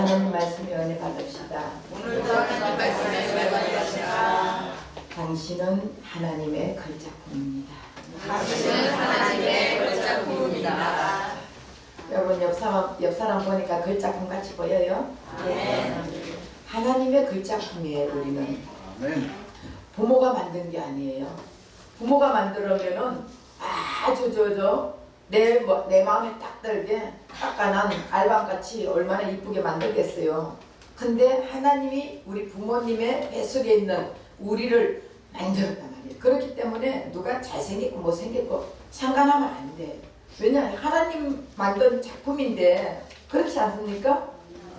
하나님 말씀에 은혜 받읍시다. 오늘도 하나님 말씀에 은혜 받으시라. 당신은 하나님의 걸작품입니다. 당신은 하나님의 걸작품입니다. 여러분 옆 사람 보니까 걸작품 같이 보여요? 아멘. 하나님의 걸작품이에요. 우리는 아멘. 부모가 만든 게 아니에요. 부모가 만들려면은 아주 내 마음에 딱 들게 닦아난 알밤같이 얼마나 이쁘게 만들겠어요. 근데 하나님이 우리 부모님의 뱃속에 있는 우리를 만들었단 말이에요. 그렇기 때문에 누가 잘생겼고 못생겼고 상관하면 안 돼. 왜냐하면 하나님 만든 작품인데, 그렇지 않습니까?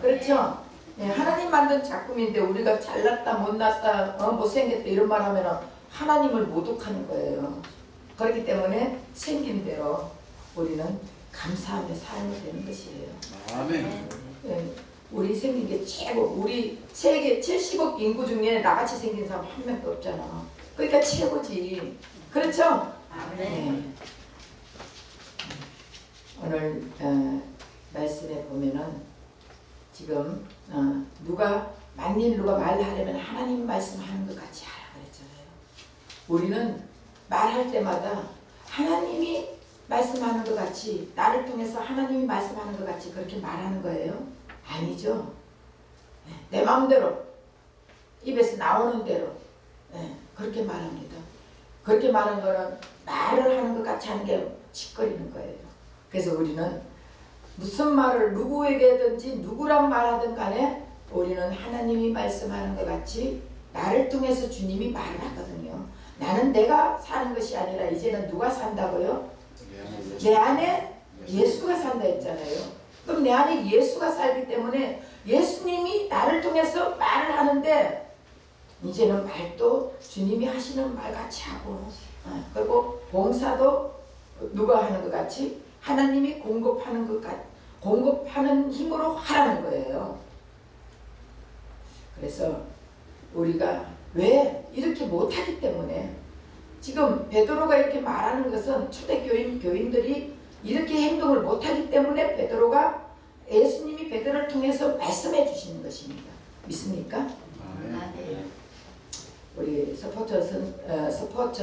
그렇죠? 네, 하나님 만든 작품인데 우리가 잘났다 못났다 못생겼다 이런 말 하면은 하나님을 모독하는 거예요. 그렇기 때문에 생긴 대로 우리는 감사하며 살면 되는 것이에요. 아멘. 네, 우리 생긴 게 최고. 우리 세계 70억 인구 중에 나같이 생긴 사람 한 명도 없잖아. 그러니까 최고지. 그렇죠? 네. 오늘 말씀에 보면은 지금 누가 만일 누가 말하려면 하나님 말씀하는 것 같이 하라 그랬잖아요. 우리는 말할 때마다 하나님이 말씀하는 것 같이, 나를 통해서 하나님이 말씀하는 것 같이 그렇게 말하는 거예요? 아니죠. 내 마음대로 입에서 나오는 대로 그렇게 말합니다. 그렇게 말하는 거는 말을 하는 것 같이 하는 게 짓거리는 거예요. 그래서 우리는 무슨 말을 누구에게든지 누구랑 말하든 간에 우리는 하나님이 말씀하는 것 같이 나를 통해서 주님이 말을 하거든요. 나는 내가 사는 것이 아니라 이제는 누가 산다고요? 내 안에 예수가 산다 했잖아요. 그럼 내 안에 예수가 살기 때문에 예수님이 나를 통해서 말을 하는데 이제는 말도 주님이 하시는 말 같이 하고, 그리고 봉사도 누가 하는 것 같이 하나님이 공급하는 것 같이 공급하는 힘으로 하라는 거예요. 그래서 우리가 왜 이렇게 못하기 때문에, 지금 베드로가 이렇게 말하는 것은 초대교인들이 이렇게 행동을 못하기 때문에 베드로가 예수님이 베드로를 통해서 말씀해 주시는 것입니다. 믿습니까? 아멘. 우리 스포츠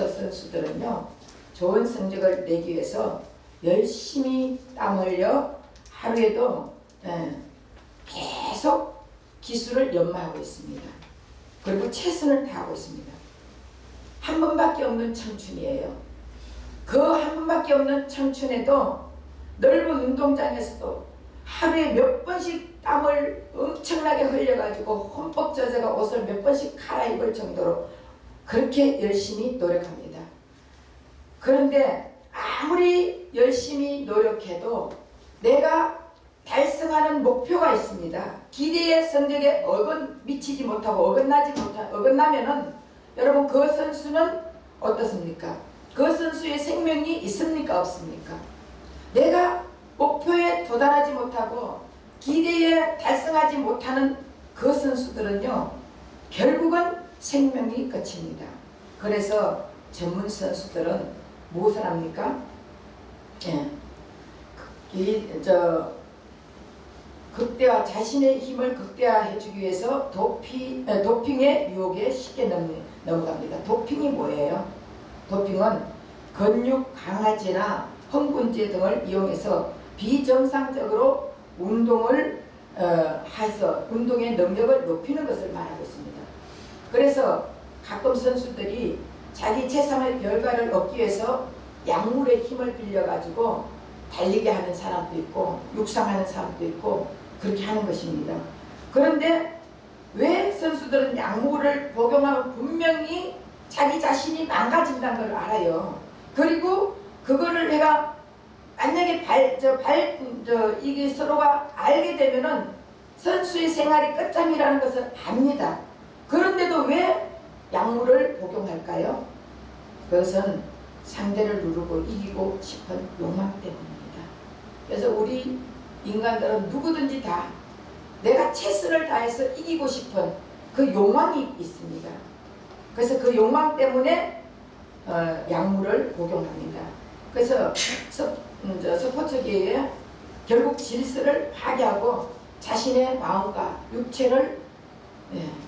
선수들은요, 좋은 성적을 내기 위해서 열심히 땀 흘려 하루에도 계속 기술을 연마하고 있습니다. 그리고 최선을 다하고 있습니다. 한 번밖에 없는 청춘이에요. 그 한 번밖에 없는 청춘에도 넓은 운동장에서도 하루에 몇 번씩 땀을 엄청나게 흘려가지고 흠뻑 젖어가 옷을 몇 번씩 갈아입을 정도로 그렇게 열심히 노력합니다. 그런데 아무리 열심히 노력해도 내가 달성하는 목표가 있습니다. 기대의 성적에 미치지 못하고 어긋나면은 여러분 그 선수는 어떻습니까? 그 선수의 생명이 있습니까? 없습니까? 내가 목표에 도달하지 못하고 기대에 달성하지 못하는 그 선수들은요, 결국은 생명이 끝입니다. 그래서 전문 선수들은 무엇을 합니까? 자신의 힘을 극대화해주기 위해서 도핑의 유혹에 쉽게 넘어갑니다. 도핑이 뭐예요? 도핑은 근육 강화제나 흥분제 등을 이용해서 비정상적으로 운동을 해서 운동의 능력을 높이는 것을 말하고 있습니다. 그래서 가끔 선수들이 자기 최선의 결과를 얻기 위해서 약물의 힘을 빌려가지고 달리게 하는 사람도 있고 육상하는 사람도 있고 그렇게 하는 것입니다. 그런데 왜 선수들은 약물을 복용하면 분명히 자기 자신이 망가진다는 걸 알아요. 그리고 그거를 내가 만약에 이게 서로가 알게 되면은 선수의 생활이 끝장이라는 것을 압니다. 그런데도 왜 약물을 복용할까요? 그것은 상대를 누르고 이기고 싶은 욕망 때문입니다. 그래서 우리 인간들은 누구든지 다 내가 최선을 다해서 이기고 싶은 그 욕망이 있습니다. 그래서 그 욕망 때문에 약물을 복용합니다. 그래서 스포츠계에 결국 질서를 파괴하고 자신의 마음과 육체를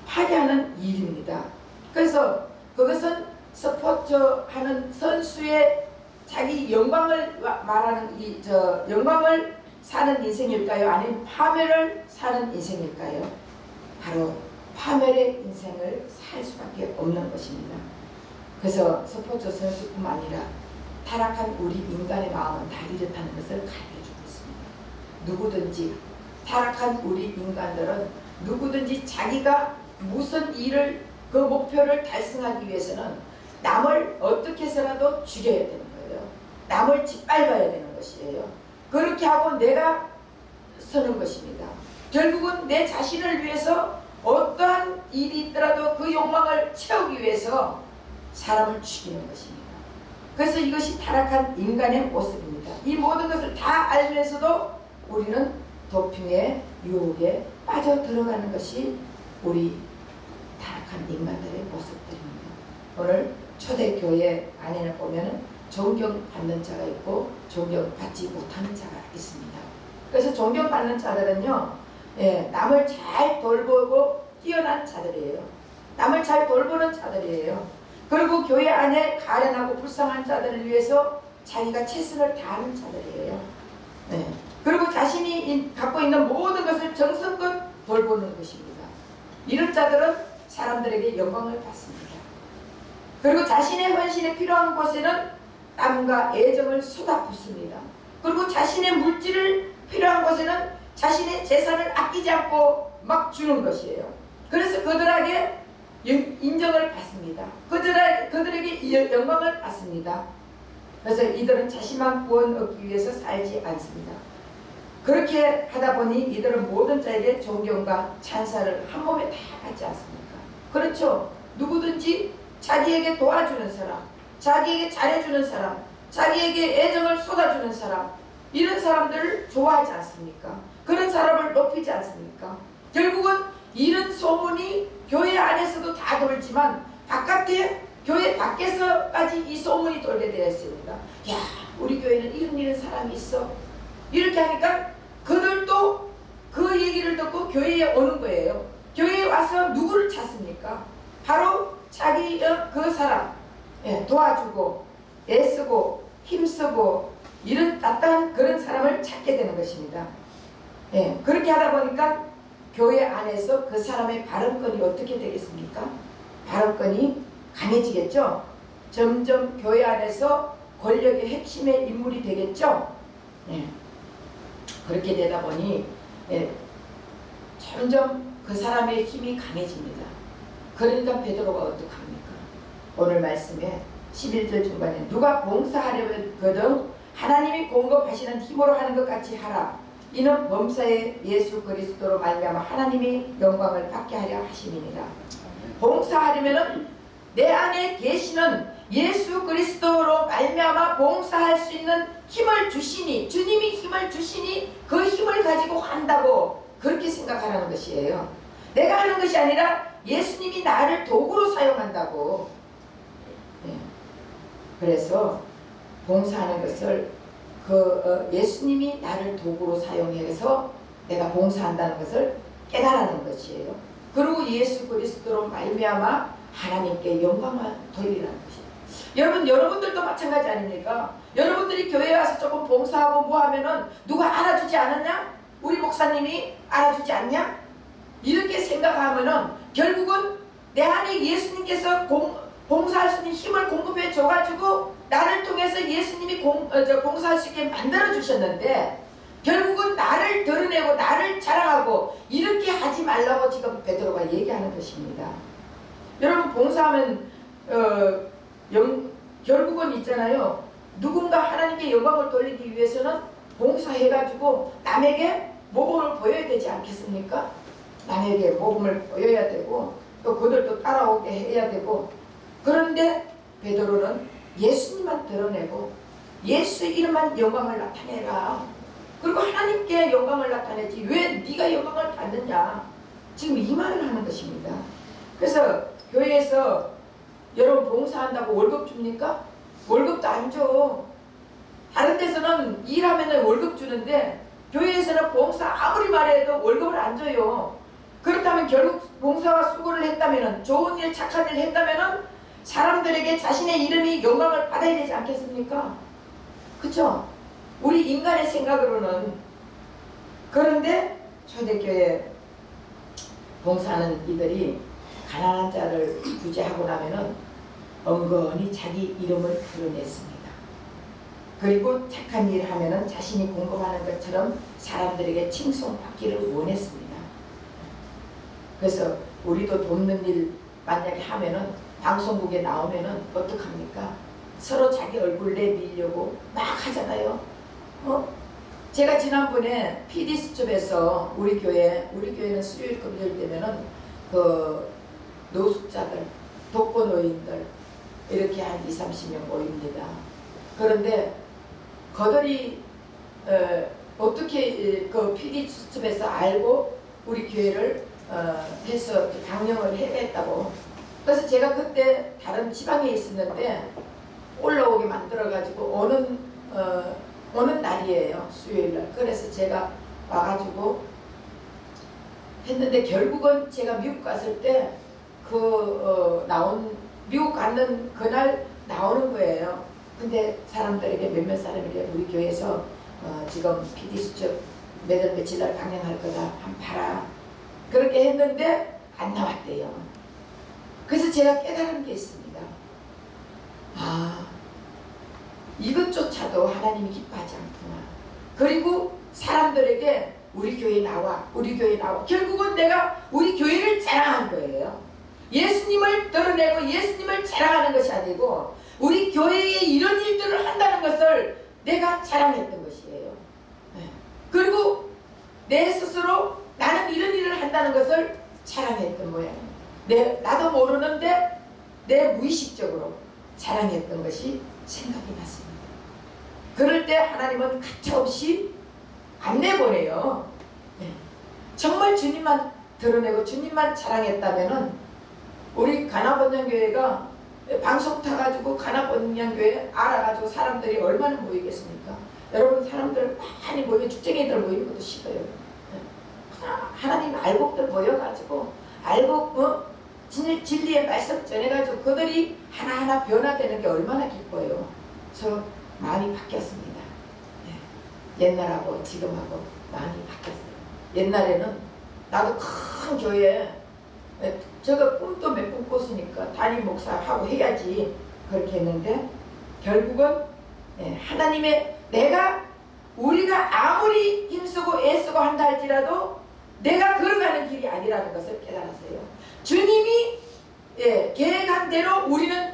파괴하는 일입니다. 그래서 그것은 스포츠하는 선수의 자기 영광을 말하는 영광을 사는 인생일까요? 아니면 파멸을 사는 인생일까요? 바로 파멸의 인생을 살 수밖에 없는 것입니다. 그래서 스포츠 선수뿐만 아니라 타락한 우리 인간의 마음은 다 이렇다는 것을 가르쳐주고 있습니다. 누구든지 타락한 우리 인간들은 누구든지 자기가 무슨 일을 그 목표를 달성하기 위해서는 남을 어떻게 해서라도 죽여야 되는 거예요. 남을 짓밟아야 되는 것이에요. 그렇게 하고 내가 서는 것입니다. 결국은 내 자신을 위해서 어떠한 일이 있더라도 그 욕망을 채우기 위해서 사람을 죽이는 것입니다. 그래서 이것이 타락한 인간의 모습입니다. 이 모든 것을 다 알면서도 우리는 도핑의 유혹에 빠져 들어가는 것이 우리 타락한 인간들의 모습들입니다. 오늘 초대교회 안에는 보면은 존경받는 자가 있고 존경받지 못하는 자가 있습니다. 그래서 존경받는 자들은요, 남을 잘 돌보고 뛰어난 자들이에요. 남을 잘 돌보는 자들이에요. 그리고 교회 안에 가련하고 불쌍한 자들을 위해서 자기가 최선을 다하는 자들이에요. 그리고 자신이 갖고 있는 모든 것을 정성껏 돌보는 것입니다. 이런 자들은 사람들에게 영광을 받습니다. 그리고 자신의 헌신에 필요한 곳에는 땀과 애정을 쏟아붓습니다. 그리고 자신의 물질을 필요한 곳에는 자신의 재산을 아끼지 않고 막 주는 것이에요. 그래서 그들에게 인정을 받습니다. 그들에게 영광을 받습니다. 그래서 이들은 자신만 구원 얻기 위해서 살지 않습니다. 그렇게 하다 보니 이들은 모든 자에게 존경과 찬사를 한 몸에 다 받지 않습니까? 그렇죠. 누구든지 자기에게 도와주는 사람, 자기에게 잘해주는 사람, 자기에게 애정을 쏟아주는 사람, 이런 사람들을 좋아하지 않습니까? 그런 사람을 높이지 않습니까? 결국은 이런 소문이 교회 안에서도 다 돌지만 바깥에 교회 밖에서까지 이 소문이 돌게 되었습니다. 야, 우리 교회는 이런 사람이 있어. 이렇게 하니까 그들도 그 얘기를 듣고 교회에 오는 거예요. 교회에 와서 누구를 찾습니까? 바로 자기 그 사람 도와주고 애쓰고 힘쓰고 이런 따뜻한 그런 사람을 찾게 되는 것입니다. 그렇게 하다 보니까 교회 안에서 그 사람의 발언권이 어떻게 되겠습니까? 발언권이 강해지겠죠. 점점 교회 안에서 권력의 핵심의 인물이 되겠죠. 그렇게 되다 보니 점점 그 사람의 힘이 강해집니다. 그러니까 베드로가 어떡합니까? 오늘 말씀에 11절 중반에 누가 봉사하려거든 하나님이 공급하시는 힘으로 하는 것 같이 하라. 이는 범사의 예수 그리스도로 말미암아 하나님이 영광을 받게 하려 하심이니라. 봉사하려면은 내 안에 계시는 예수 그리스도로 말미암아 봉사할 수 있는 힘을 주시니, 주님이 힘을 주시니 그 힘을 가지고 한다고 그렇게 생각하라는 것이에요. 내가 하는 것이 아니라 예수님이 나를 도구로 사용한다고. 그래서 봉사하는 것을 예수님이 나를 도구로 사용해서 내가 봉사한다는 것을 깨달아는 것이에요. 그리고 예수 그리스도로 말미암아 하나님께 영광을 돌리라는 것이에요. 여러분들도 마찬가지 아닙니까? 여러분들이 교회에 와서 조금 봉사하고 뭐 하면은 누가 알아주지 않았냐? 우리 목사님이 알아주지 않냐? 이렇게 생각하면은 결국은 내 안에 예수님께서 봉사할 수 있는 힘을 공급해 줘가지고 나를 통해서 예수님이 봉사할 수 있게 만들어 주셨는데 결국은 나를 드러내고 나를 자랑하고 이렇게 하지 말라고 지금 베드로가 얘기하는 것입니다. 여러분 봉사하면 결국은 있잖아요. 누군가 하나님께 영광을 돌리기 위해서는 봉사해가지고 남에게 모범을 보여야 되지 않겠습니까? 남에게 모범을 보여야 되고 또 그들도 따라오게 해야 되고, 그런데 베드로는 예수님만 드러내고 예수 이름만 영광을 나타내라. 그리고 하나님께 영광을 나타내지 왜 네가 영광을 받느냐, 지금 이 말을 하는 것입니다. 그래서 교회에서 여러분 봉사한다고 월급 줍니까? 월급도 안 줘. 다른 데서는 일하면 월급 주는데 교회에서는 봉사 아무리 말해도 월급을 안 줘요. 그렇다면 결국 봉사와 수고를 했다면, 좋은 일 착한 일 했다면 사람들에게 자신의 이름이 영광을 받아야 되지 않겠습니까? 그쵸? 우리 인간의 생각으로는. 그런데 초대교회 봉사하는 이들이 가난한 자를 구제하고 나면은 은근히 자기 이름을 드러냈습니다. 그리고 착한 일을 하면은 자신이 공급하는 것처럼 사람들에게 칭송받기를 원했습니다. 그래서 우리도 돕는 일 만약에 하면은 방송국에 나오면은 어떡합니까? 서로 자기 얼굴 내밀려고 막 하잖아요. 제가 지난번에 PD수첩에서 우리 교회는 수요일 금요일 되면은 그 노숙자들, 독거노인들 이렇게 한 20-30명 모입니다. 그런데 그들이 어떻게 그 PD수첩에서 알고 우리 교회를 해서 방영을 해냈다고. 그래서 제가 그때 다른 지방에 있었는데 올라오게 만들어가지고 오는 날이에요. 수요일날. 그래서 제가 와가지고 했는데 결국은 제가 미국 갔을 때 미국 갔는 그날 나오는 거예요. 근데 사람들에게 몇몇 사람에게 우리 교회에서 지금 PD수첩 며칠 날 방영할 거다. 한번 봐라. 그렇게 했는데 안 나왔대요. 그래서 제가 깨달은 게 있습니다. 이것조차도 하나님이 기뻐하지 않구나. 그리고 사람들에게 우리 교회 나와. 결국은 내가 우리 교회를 자랑한 거예요. 예수님을 드러내고 예수님을 자랑하는 것이 아니고 우리 교회에 이런 일들을 한다는 것을 내가 자랑했던 것이에요. 그리고 내 스스로 나는 이런 일을 한다는 것을 자랑했던 모양이에요. 나도 모르는데 내 무의식적으로 자랑했던 것이 생각이 났습니다. 그럴 때 하나님은 가차없이 안 내보내요. 정말 주님만 드러내고 주님만 자랑했다면은 우리 가나번영교회가 방송 타가지고 가나번영교회 알아가지고 사람들이 얼마나 모이겠습니까? 여러분 사람들 많이 모이면 죽쟁이들 모이는 것도 싫어요. 하나님 알곡들 모여가지고 진리의 말씀 전해가지고 그들이 하나하나 변화되는 게 얼마나 기뻐요. 저 많이 바뀌었습니다. 옛날하고 지금하고 많이 바뀌었어요. 옛날에는 나도 큰 교회에 제가 꿈도 몇 번 꿨으니까 담임 목사하고 해야지 그렇게 했는데 결국은 하나님의 우리가 아무리 힘쓰고 애쓰고 한다 할지라도 내가 걸어가는 길이 아니라는 것을 깨달았어요. 주님이 계획한 대로 우리는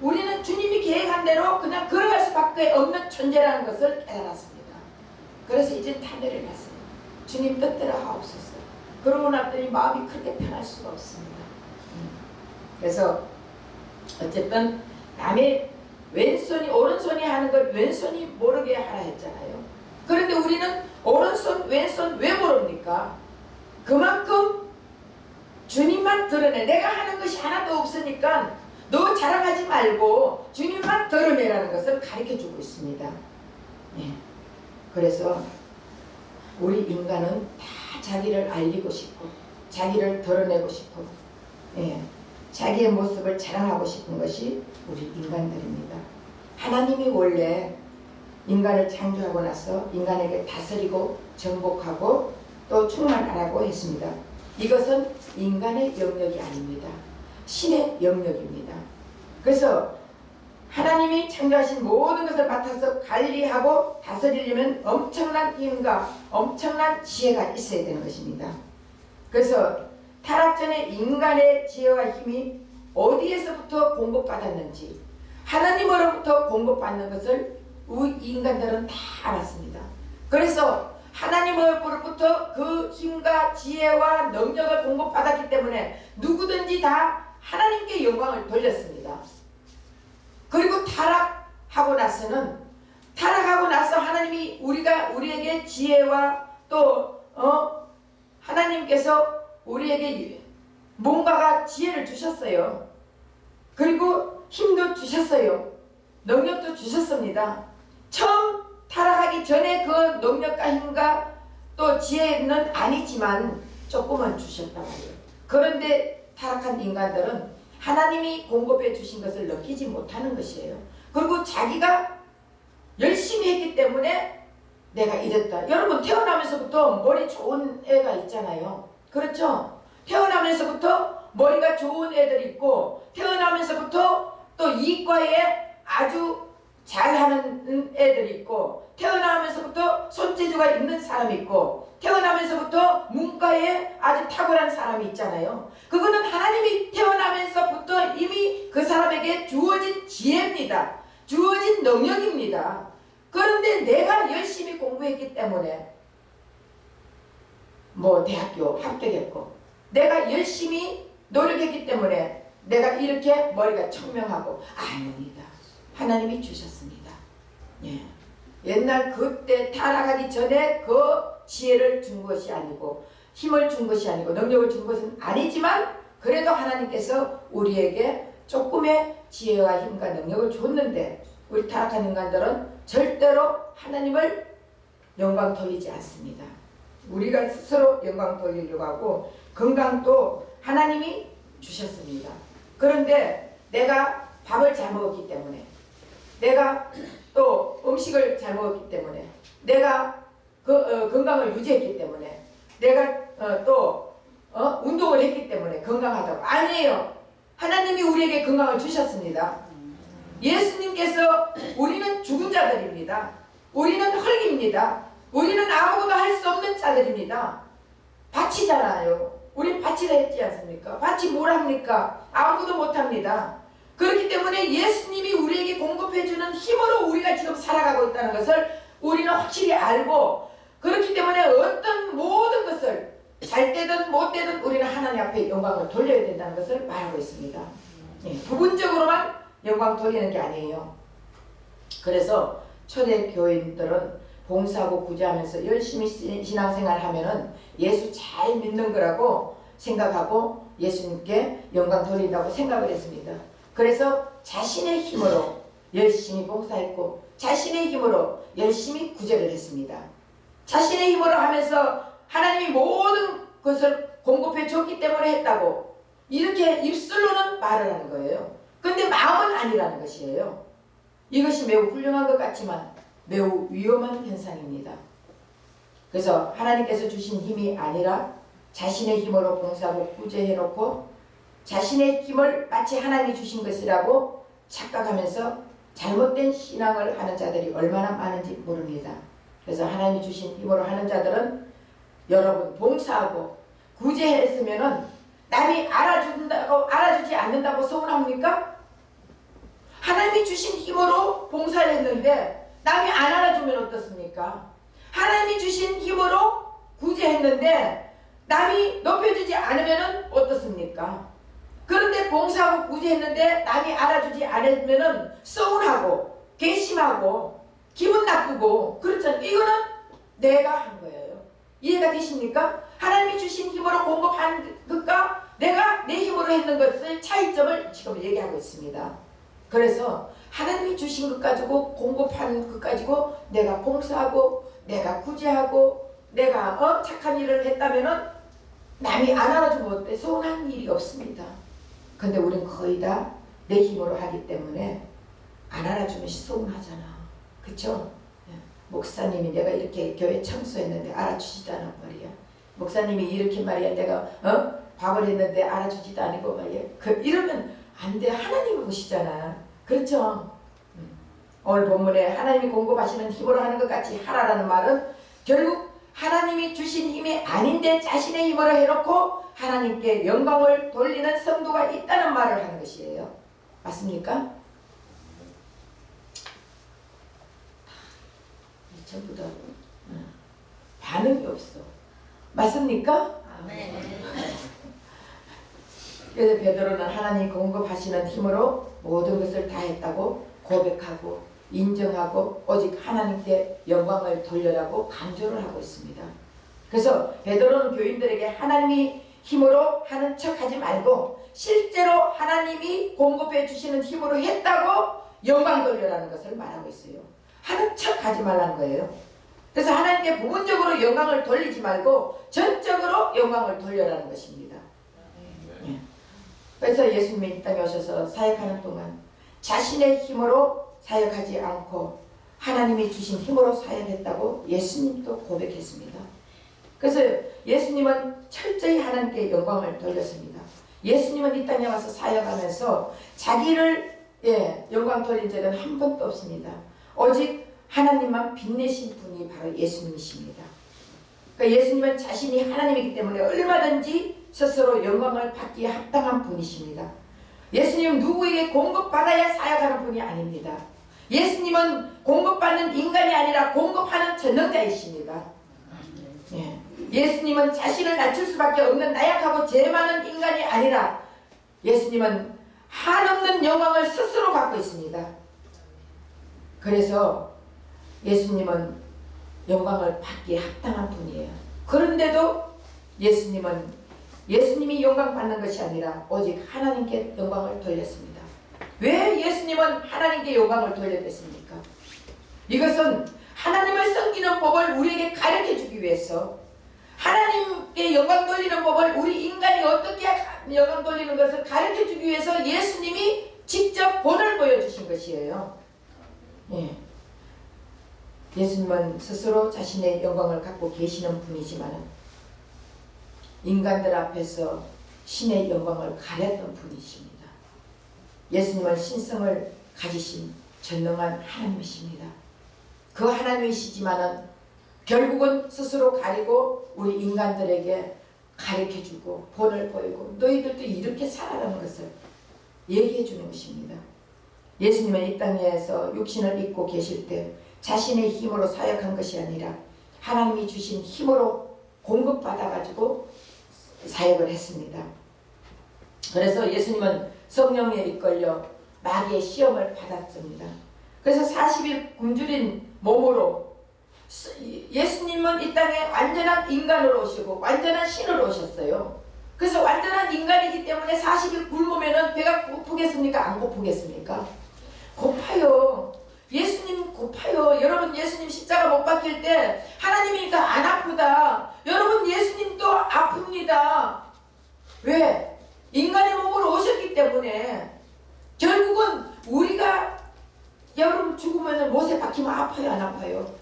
우리는 주님이 계획한 대로 그냥 걸어갈 수밖에 없는 존재라는 것을 깨달았습니다. 그래서 이제 다 내려놨어요. 주님 뜻대로 하옵소서. 그러고 났더니 마음이 크게 편할 수가 없습니다. 그래서 어쨌든 남의 왼손이 오른손이 하는 걸 왼손이 모르게 하라 했잖아요. 그런데 우리는 오른손 왼손 왜 모릅니까? 그만큼 주님만 드러내. 내가 하는 것이 하나도 없으니까 너 자랑하지 말고 주님만 드러내라는 것을 가르쳐주고 있습니다. 그래서 우리 인간은 다 자기를 알리고 싶고 자기를 드러내고 싶고 자기의 모습을 자랑하고 싶은 것이 우리 인간들입니다. 하나님이 원래 인간을 창조하고 나서 인간에게 다스리고 정복하고 또 충만하라고 했습니다. 이것은 인간의 영역이 아닙니다. 신의 영역입니다. 그래서 하나님이 창조하신 모든 것을 맡아서 관리하고 다스리려면 엄청난 힘과 엄청난 지혜가 있어야 되는 것입니다. 그래서 타락 전에 인간의 지혜와 힘이 어디에서부터 공급받았는지 하나님으로부터 공급받는 것을 우리 인간들은 다 알았습니다. 그래서 하나님으로부터 그 힘과 지혜와 능력을 공급받았기 때문에 누구든지 다 하나님께 영광을 돌렸습니다. 그리고 타락하고 나서 하나님이 우리에게 지혜와 또 하나님께서 우리에게 뭔가가 지혜를 주셨어요. 그리고 힘도 주셨어요. 능력도 주셨습니다. 처음 타락하기 전에 그 능력과 힘과 또 지혜는 아니지만 조금은 주셨단 말이에요. 그런데 타락한 인간들은 하나님이 공급해 주신 것을 느끼지 못하는 것이에요. 그리고 자기가 열심히 했기 때문에 내가 이랬다. 여러분 태어나면서부터 머리 좋은 애가 있잖아요. 그렇죠? 태어나면서부터 머리가 좋은 애들이 있고 태어나면서부터 또 이과에 아주 잘하는 애들이 있고 태어나면서부터 손재주가 있는 사람이 있고 태어나면서부터 문과에 아주 탁월한 사람이 있잖아요. 그거는 하나님이 태어나면서부터 이미 그 사람에게 주어진 지혜입니다. 주어진 능력입니다. 그런데 내가 열심히 공부했기 때문에 뭐 대학교 합격했고 내가 열심히 노력했기 때문에 내가 이렇게 머리가 청명하고 아닙니다. 하나님이 주셨습니다. 예. 옛날 그때 타락하기 전에 그 지혜를 준 것이 아니고 힘을 준 것이 아니고 능력을 준 것은 아니지만 그래도 하나님께서 우리에게 조금의 지혜와 힘과 능력을 줬는데 우리 타락한 인간들은 절대로 하나님을 영광 돌리지 않습니다. 우리가 스스로 영광 돌리려고 하고 건강도 하나님이 주셨습니다. 그런데 내가 밥을 잘 먹었기 때문에 내가 또 음식을 잘 먹었기 때문에 내가 건강을 유지했기 때문에 내가 또 운동을 했기 때문에 건강하다고 아니에요. 하나님이 우리에게 건강을 주셨습니다. 예수님께서 우리는 죽은 자들입니다. 우리는 흙입니다. 우리는 아무것도 할 수 없는 자들입니다. 밭이잖아요. 우린 밭이라 했지 않습니까? 밭이 뭘 합니까? 아무것도 못합니다. 그렇기 때문에 예수님이 우리에게 공급해주는 힘으로 우리가 지금 살아가고 있다는 것을 우리는 확실히 알고 그렇기 때문에 어떤 모든 것을 잘 되든 못 되든 우리는 하나님 앞에 영광을 돌려야 된다는 것을 말하고 있습니다. 예, 부분적으로만 영광 돌리는 게 아니에요. 그래서 초대 교인들은 봉사하고 구제하면서 열심히 신앙생활 하면은 예수 잘 믿는 거라고 생각하고 예수님께 영광 돌린다고 생각을 했습니다. 그래서 자신의 힘으로 열심히 봉사했고 자신의 힘으로 열심히 구제를 했습니다. 자신의 힘으로 하면서 하나님이 모든 것을 공급해 줬기 때문에 했다고 이렇게 입술로는 말을 하는 거예요. 근데 마음은 아니라는 것이에요. 이것이 매우 훌륭한 것 같지만 매우 위험한 현상입니다. 그래서 하나님께서 주신 힘이 아니라 자신의 힘으로 봉사하고 구제해놓고 자신의 힘을 마치 하나님이 주신 것이라고 착각하면서 잘못된 신앙을 하는 자들이 얼마나 많은지 모릅니다. 그래서 하나님이 주신 힘으로 하는 자들은 여러분 봉사하고 구제했으면은 남이 알아주지 않는다고 서운합니까? 하나님이 주신 힘으로 봉사를 했는데 남이 안 알아주면 어떻습니까? 하나님이 주신 힘으로 구제했는데 남이 높여주지 않으면 어떻습니까? 그런데 봉사하고 구제했는데 남이 알아주지 않으면 서운하고 괘씸하고 기분 나쁘고 그렇잖아요. 이거는 내가 한 거예요. 이해가 되십니까? 하나님이 주신 힘으로 공급한 것과 내가 내 힘으로 했는 것의 차이점을 지금 얘기하고 있습니다. 그래서 하나님이 주신 것 가지고 공급한 것 가지고 내가 봉사하고 내가 구제하고 내가 착한 일을 했다면은 남이 안 알아주면 어때? 서운한 일이 없습니다. 근데 우린 거의 다 내 힘으로 하기 때문에 안 알아주면 서운하잖아. 그쵸? 목사님이 내가 이렇게 교회 청소했는데 알아주지도 않은 말이야. 목사님이 이렇게 말이야. 내가 밥을 했는데 알아주지도 않고 말이야. 이러면 안 돼. 하나님이 보시잖아. 그렇죠? 오늘 본문에 하나님이 공급하시는 힘으로 하는 것 같이 하라라는 말은 결국 하나님이 주신 힘이 아닌데 자신의 힘으로 해놓고 하나님께 영광을 돌리는 성도가 있다는 말을 하는 것이에요. 맞습니까? 전부 다 반응이 없어. 맞습니까? 아멘. 그래서 베드로는 하나님 공급하시는 힘으로 모든 것을 다 했다고 고백하고 인정하고 오직 하나님께 영광을 돌려라고 강조를 하고 있습니다. 그래서 베드로는 교인들에게 하나님이 힘으로 하는 척하지 말고 실제로 하나님이 공급해 주시는 힘으로 했다고 영광 돌려라는 것을 말하고 있어요. 하는 척 하지 말라는 거예요. 그래서 하나님께 부분적으로 영광을 돌리지 말고 전적으로 영광을 돌려라는 것입니다. 예. 그래서 예수님이 이 땅에 오셔서 사역하는 동안 자신의 힘으로 사역하지 않고 하나님이 주신 힘으로 사역했다고 예수님도 고백했습니다. 그래서 예수님은 철저히 하나님께 영광을 돌렸습니다. 예수님은 이 땅에 와서 사역하면서 자기를 영광 돌린 적은 한 번도 없습니다. 오직 하나님만 빛내신 분이 바로 예수님이십니다. 그러니까 예수님은 자신이 하나님이기 때문에 얼마든지 스스로 영광을 받기에 합당한 분이십니다. 예수님은 누구에게 공급받아야 사역하는 분이 아닙니다. 예수님은 공급받는 인간이 아니라 공급하는 전능자이십니다. 예. 예수님은 자신을 낮출 수밖에 없는 나약하고 죄 많은 인간이 아니라 예수님은 한없는 영광을 스스로 갖고 있습니다. 그래서 예수님은 영광을 받기에 합당한 분이에요. 그런데도 예수님이 영광 받는 것이 아니라 오직 하나님께 영광을 돌렸습니다. 왜 예수님은 하나님께 영광을 돌렸겠습니까? 이것은 하나님을 섬기는 법을 우리에게 가르쳐주기 위해서, 하나님께 영광 돌리는 법을 우리 인간이 어떻게 영광 돌리는 것을 가르쳐주기 위해서 예수님이 직접 본을 보여주신 것이에요. 예. 예수님은 스스로 자신의 영광을 갖고 계시는 분이지만 인간들 앞에서 신의 영광을 가렸던 분이십니다. 예수님은 신성을 가지신 전능한 하나님이십니다. 그 하나님이시지만은 결국은 스스로 가리고 우리 인간들에게 가르쳐주고 본을 보이고 너희들도 이렇게 살아라는 것을 얘기해 주는 것입니다. 예수님은 이 땅에서 육신을 입고 계실 때 자신의 힘으로 사역한 것이 아니라 하나님이 주신 힘으로 공급받아가지고 사역을 했습니다. 그래서 예수님은 성령에 이끌려 마귀의 시험을 받았습니다. 그래서 40일 굶주린 몸으로 예수님은 이 땅에 완전한 인간으로 오시고 완전한 신으로 오셨어요. 그래서 완전한 인간이기 때문에 40일 굶으면 배가 고프겠습니까? 안 고프겠습니까? 고파요. 예수님 고파요. 여러분 예수님 십자가 못 박힐 때 하나님이니까 안 아프다. 여러분 예수님도 아픕니다. 왜? 인간의 몸으로 오셨기 때문에. 결국은 우리가 여러분 죽으면 못에 박히면 아파요 안 아파요?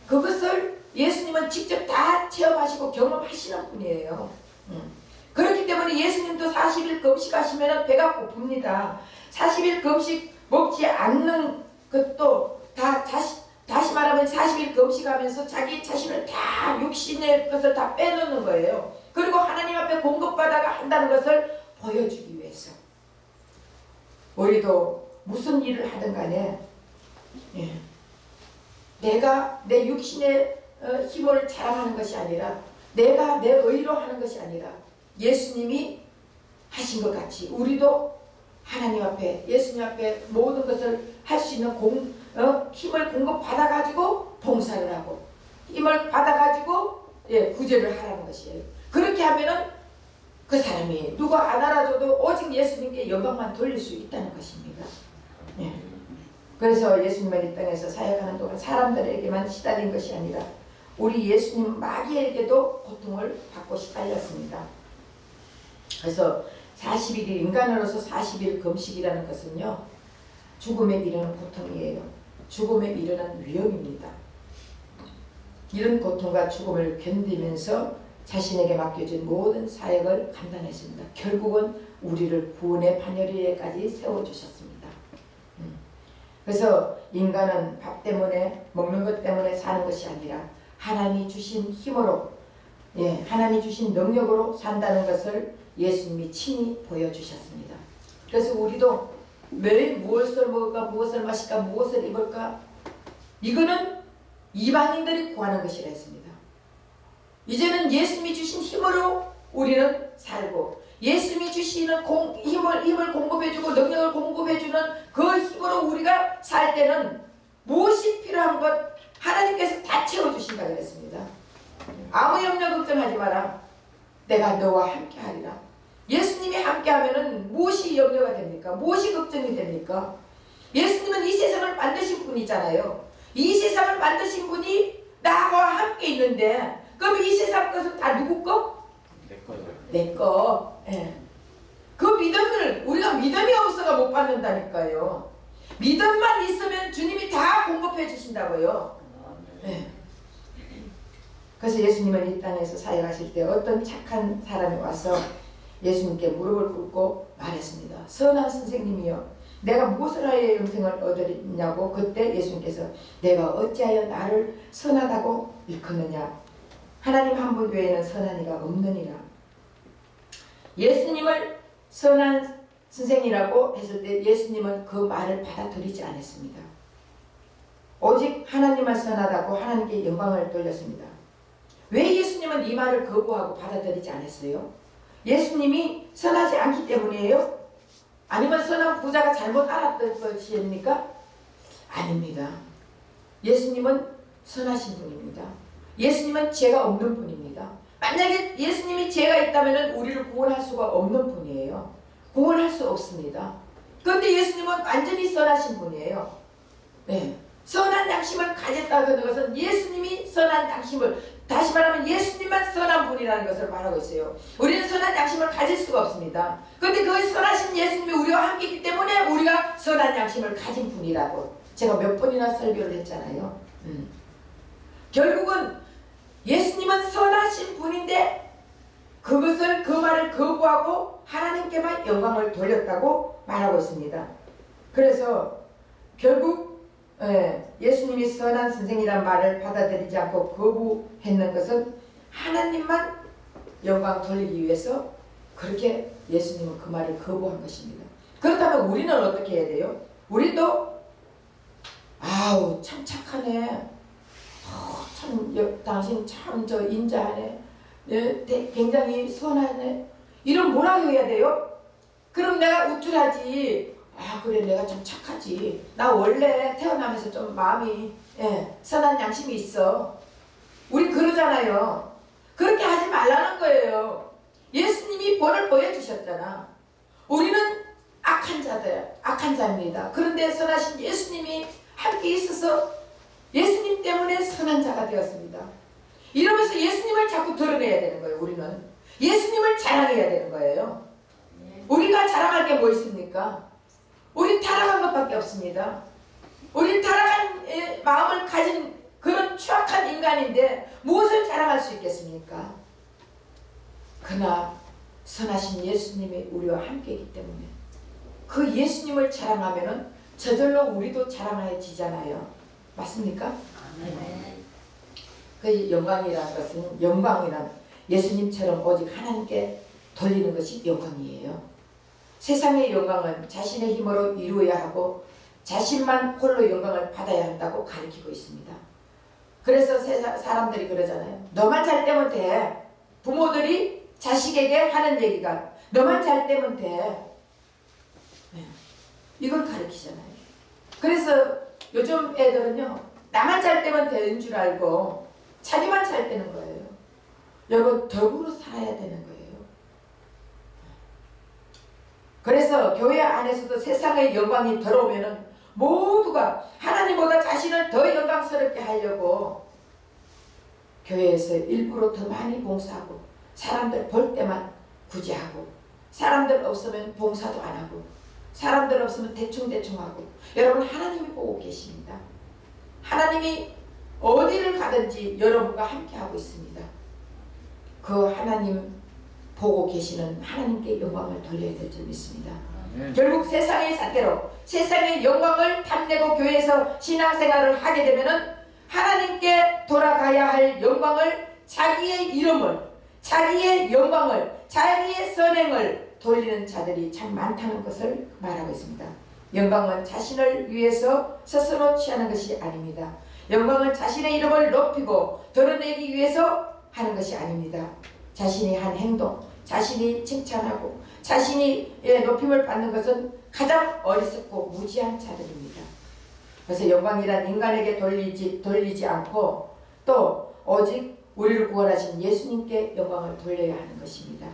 그것을 예수님은 직접 다 체험하시고 경험하시는 분이에요. 그렇기 때문에 예수님도 40일 금식하시면 배가 고픕니다. 40일 금식 먹지 않는 것도 다 다시 말하면 40일 금식하면서 자기 자신을 다 육신의 것을 다 빼놓는 거예요. 그리고 하나님 앞에 공급받아가 한다는 것을 보여주기 위해서. 우리도 무슨 일을 하든 간에 내가 내 육신의 힘을 자랑하는 것이 아니라 내가 내 의로 하는 것이 아니라 예수님이 하신 것 같이 우리도 하나님 앞에 예수님 앞에 모든 것을 할 수 있는 힘을 공급받아가지고 봉사를 하고 힘을 받아가지고 구제를 하라는 것이에요. 그렇게 하면은 그 사람이 누가 안 알아줘도 오직 예수님께 영광만 돌릴 수 있다는 것입니다. 그래서 예수님은 이 땅에서 사역하는 동안 사람들에게만 시달린 것이 아니라 우리 예수님 마귀에게도 고통을 받고 시달렸습니다. 그래서 40일이 인간으로서 40일 금식이라는 것은요, 죽음에 이르는 고통이에요. 죽음에 이르는 위험입니다. 이런 고통과 죽음을 견디면서 자신에게 맡겨진 모든 사역을 감당했습니다. 결국은 우리를 구원의 반열에까지 세워주셨습니다. 그래서 인간은 밥 때문에 먹는 것 때문에 사는 것이 아니라 하나님이 주신 힘으로 하나님이 주신 능력으로 산다는 것을 예수님이 친히 보여주셨습니다. 그래서 우리도 매일 무엇을 먹을까, 무엇을 마실까, 무엇을 입을까, 이거는 이방인들이 구하는 것이라 했습니다. 이제는 예수님이 주신 힘으로 우리는 살고 예수님이 주시는 힘을 공급해주고 능력을 공급해주는 그 힘으로 우리가 살 때는 무엇이 필요한 것 하나님께서 다 채워주신다 그랬습니다. 아무 염려 걱정하지 마라. 내가 너와 함께 하리라. 예수님이 함께 하면은 무엇이 염려가 됩니까? 무엇이 걱정이 됩니까? 예수님은 이 세상을 만드신 분이잖아요. 이 세상을 만드신 분이 나와 함께 있는데 그럼 이 세상 것은 다 누구 거? 내 거예요. 내 거. 예. 그 믿음을 우리가 믿음이 없어가 못 받는다니까요. 믿음만 있으면 주님이 다 공급해 주신다고요. 예. 그래서 예수님은 이 땅에서 사역하실 때 어떤 착한 사람이 와서 예수님께 무릎을 꿇고 말했습니다. 선한 선생님이여, 내가 무엇을 하여 영생을 얻으리냐고. 그때 예수님께서 내가 어찌하여 나를 선하다고 일컫느냐. 하나님 한 분 외에는 선한 이가 없느니라. 예수님을 선한 선생이라고 했을 때 예수님은 그 말을 받아들이지 않았습니다. 오직 하나님만 선하다고 하나님께 영광을 돌렸습니다. 왜 예수님은 이 말을 거부하고 받아들이지 않았어요? 예수님이 선하지 않기 때문이에요? 아니면 선한 부자가 잘못 알았던 것입니까? 아닙니다. 예수님은 선하신 분입니다. 예수님은 죄가 없는 분입니다. 만약에 예수님이 죄가 있다면 우리를 구원할 수가 없는 분이에요. 구원할 수 없습니다. 그런데 예수님은 완전히 선하신 분이에요. 네. 선한 양심을 가졌다는 것은 예수님이 선한 양심을, 다시 말하면 예수님만 선한 분이라는 것을 말하고 있어요. 우리는 선한 양심을 가질 수가 없습니다. 그런데 그 선하신 예수님이 우리와 함께 있기 때문에 우리가 선한 양심을 가진 분이라고 제가 몇 번이나 설교를 했잖아요. 결국은 예수님은 선하신 분인데 그것을, 그 말을 거부하고 하나님께만 영광을 돌렸다고 말하고 있습니다. 그래서 결국 예수님이 선한 선생이란 말을 받아들이지 않고 거부했는 것은 하나님만 영광 돌리기 위해서 그렇게 예수님은 그 말을 거부한 것입니다. 그렇다면 우리는 어떻게 해야 돼요? 우리도 아우 참 착하네, 참 당신 참 저 인자하네, 굉장히 선하네, 이런 뭐라고 해야 돼요? 그럼 내가 우쭐하지. 아 그래 내가 좀 착하지. 나 원래 태어나면서 좀 마음이 선한 양심이 있어. 우리 그러잖아요. 그렇게 하지 말라는 거예요. 예수님이 본을 보여주셨잖아. 우리는 악한 자들, 악한 자입니다. 그런데 선하신 예수님이 함께 있어서 예수님 때문에 선한 자가 되었습니다. 이러면서 예수님을 자꾸 드러내야 되는 거예요. 우리는 예수님을 자랑해야 되는 거예요. 우리가 자랑할 게 뭐 있습니까? 우리 타락한 것밖에 없습니다. 우리 타락한 마음을 가진 그런 추악한 인간인데 무엇을 자랑할 수 있겠습니까? 그러나 선하신 예수님이 우리와 함께이기 때문에 그 예수님을 자랑하면은 저절로 우리도 자랑해지잖아요. 맞습니까? 그 영광이라는 것은, 영광이란 예수님처럼 오직 하나님께 돌리는 것이 영광이에요. 세상의 영광은 자신의 힘으로 이루어야 하고 자신만 홀로 영광을 받아야 한다고 가르치고 있습니다. 그래서 사람들이 그러잖아요. 너만 잘 되면 돼. 부모들이 자식에게 하는 얘기가 너만 잘 되면 돼. 이걸 가르치잖아요. 그래서 요즘 애들은요, 나만 잘 되면 되는 줄 알고 자기만 잘 되는 거예요. 여러분, 덕으로 살아야 되는 거예요. 그래서 교회 안에서도 세상의 영광이 들어오면은 모두가 하나님보다 자신을 더 영광스럽게 하려고 교회에서 일부러 더 많이 봉사하고 사람들 볼 때만 굳이 하고, 사람들 없으면 봉사도 안 하고, 사람들 없으면 대충대충 하고. 여러분, 하나님이 보고 계십니다. 하나님이 어디를 가든지 여러분과 함께 하고 있습니다. 그 하나님 보고 계시는 하나님께 영광을 돌려야 될 줄 믿습니다. 결국 세상의 잣대로 세상의 영광을 탐내고 교회에서 신앙생활을 하게 되면은 하나님께 돌아가야 할 영광을, 자기의 이름을, 자기의 영광을, 자기의 선행을 돌리는 자들이 참 많다는 것을 말하고 있습니다. 영광은 자신을 위해서 스스로 취하는 것이 아닙니다. 영광은 자신의 이름을 높이고 드러내기 위해서 하는 것이 아닙니다. 자신이 한 행동, 자신이 칭찬하고 자신이 높임을 받는 것은 가장 어리석고 무지한 자들입니다. 그래서 영광이란 인간에게 돌리지 않고 또 오직 우리를 구원하신 예수님께 영광을 돌려야 하는 것입니다.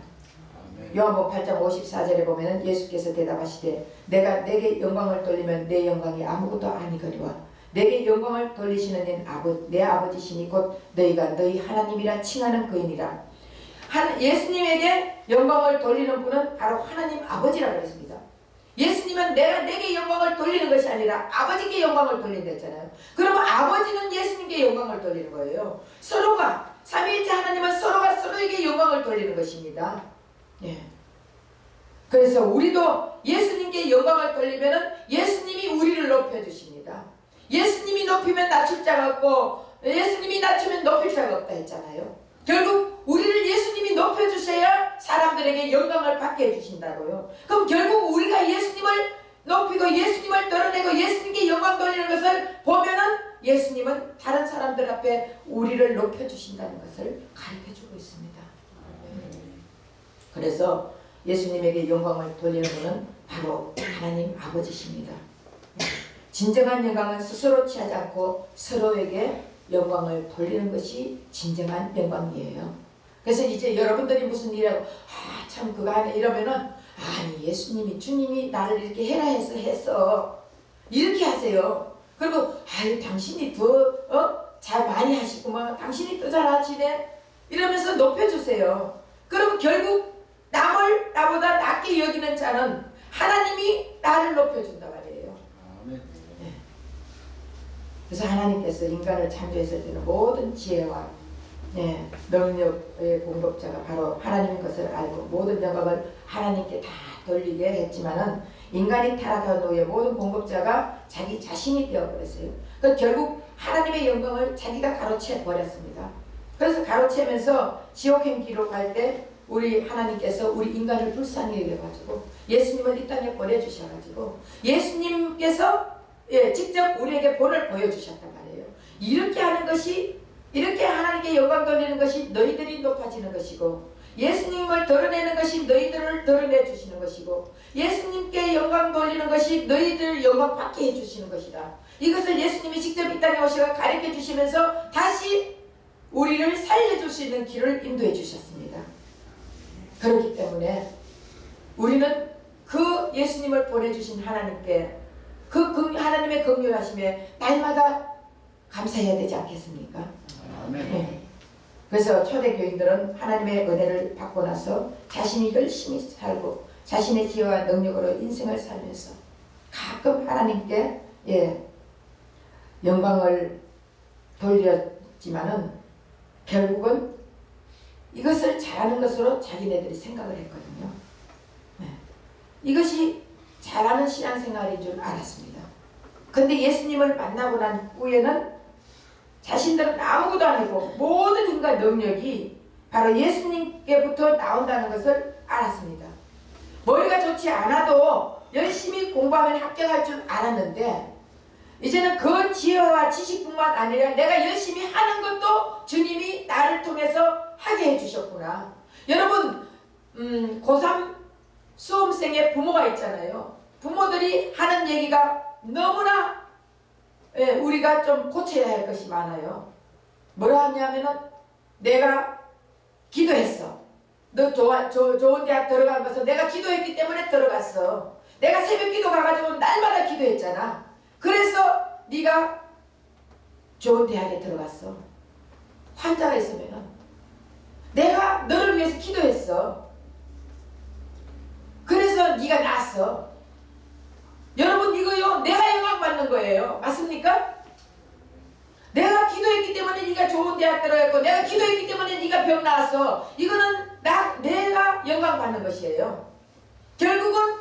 요한복음 8장 54절에 보면 예수께서 대답하시되 내가 내게 영광을 돌리면 내 영광이 아무것도 아니거니와 내게 영광을 돌리시는 내 아버지시니 곧 너희가 너희 하나님이라 칭하는 그이니라. 예수님에게 영광을 돌리는 분은 바로 하나님 아버지라고 그랬습니다. 예수님은 내게 영광을 돌리는 것이 아니라 아버지께 영광을 돌린다 했잖아요. 그러면 아버지는 예수님께 영광을 돌리는 거예요. 서로가, 삼위일체 하나님은 서로가 서로에게 영광을 돌리는 것입니다. 예. 그래서 우리도 예수님께 영광을 돌리면은 예수님이 우리를 높여주십니다. 예수님이 높이면 낮출 자가 없고 예수님이 낮추면 높일 자가 없다 했잖아요. 결국 우리를 예수님이 높여주셔야 사람들에게 영광을 받게 해주신다고요. 그럼 결국 우리가 예수님을 높이고 예수님을 드러내고 예수님께 영광 돌리는 것을 보면은 예수님은 다른 사람들 앞에 우리를 높여주신다는 것을 가르쳐주고 있습니다. 그래서 예수님에게 영광을 돌리는 분은 바로 하나님 아버지십니다. 진정한 영광은 스스로 취하지 않고 서로에게 영광을 돌리는 것이 진정한 영광이에요. 그래서 이제 여러분들이 무슨 일이라고 참 그거 하네 이러면은 아니 예수님이 주님이 나를 이렇게 해라 해서 했어 이렇게 하세요. 그리고 아유 당신이 더 잘 많이 하시구만 당신이 더 잘하시네 이러면서 높여주세요. 그럼 결국 남을 나보다 낮게 여기는 자는 하나님이 나를 높여준다 말이에요. 아멘. 네. 그래서 하나님께서 인간을 창조했을 때는 모든 지혜와 능력의 공급자가 바로 하나님인 것을 알고 모든 영광을 하나님께 다 돌리게 했지만은 인간이 타락한 후에 모든 공급자가 자기 자신이 되어버렸어요. 그 결국 하나님의 영광을 자기가 가로채 버렸습니다. 그래서 가로채면서 지옥행기로 갈 때 우리 하나님께서 우리 인간을 불쌍히 여겨가지고 예수님을 이 땅에 보내주셔가지고 예수님께서 직접 우리에게 본을 보여주셨단 말이에요. 이렇게 하는 것이 이렇게 하나님께 영광 돌리는 것이 너희들이 높아지는 것이고 예수님을 드러내는 것이 너희들을 드러내 주시는 것이고 예수님께 영광 돌리는 것이 너희들 영광 받게 해주시는 것이다. 이것을 예수님이 직접 이 땅에 오셔서 가르쳐 주시면서 다시 우리를 살려줄 수 있는 길을 인도해 주셨습니다. 그렇기 때문에 우리는 그 예수님을 보내주신 하나님께 그 하나님의 긍휼하심에 날마다 감사해야 되지 않겠습니까? 아멘. 네. 그래서 초대교인들은 하나님의 은혜를 받고 나서 자신이 열심히 살고 자신의 지혜와 능력으로 인생을 살면서 가끔 하나님께 영광을 돌렸지만은 결국은 이것을 잘하는 것으로 자기네들이 생각을 했거든요. 이것이 잘하는 신앙생활인 줄 알았습니다. 근데 예수님을 만나고 난 후에는 자신들은 아무것도 아니고 모든 힘과 능력이 바로 예수님께부터 나온다는 것을 알았습니다. 머리가 좋지 않아도 열심히 공부하면 합격할 줄 알았는데 이제는 그 지혜와 지식뿐만 아니라 내가 열심히 하는 것도 주님이 나를 통해서 하게 해주셨구나. 여러분 고3 수험생의 부모가 있잖아요. 부모들이 하는 얘기가 너무나 우리가 좀 고쳐야 할 것이 많아요. 뭐라 하냐면은 내가 기도했어. 너 좋은 대학 들어간 것은 내가 기도했기 때문에 들어갔어. 내가 새벽 기도 가가지고 날마다 기도했잖아. 그래서 네가 좋은 대학에 들어갔어. 환자가 있으면은 내가 너를 위해서 기도했어. 그래서 네가 낫어. 여러분 이거요 내가 영광 받는 거예요. 맞습니까? 내가 기도했기 때문에 네가 좋은 대학 들어갔고 내가 기도했기 때문에 네가 병 나았어. 이거는 내가 영광 받는 것이에요. 결국은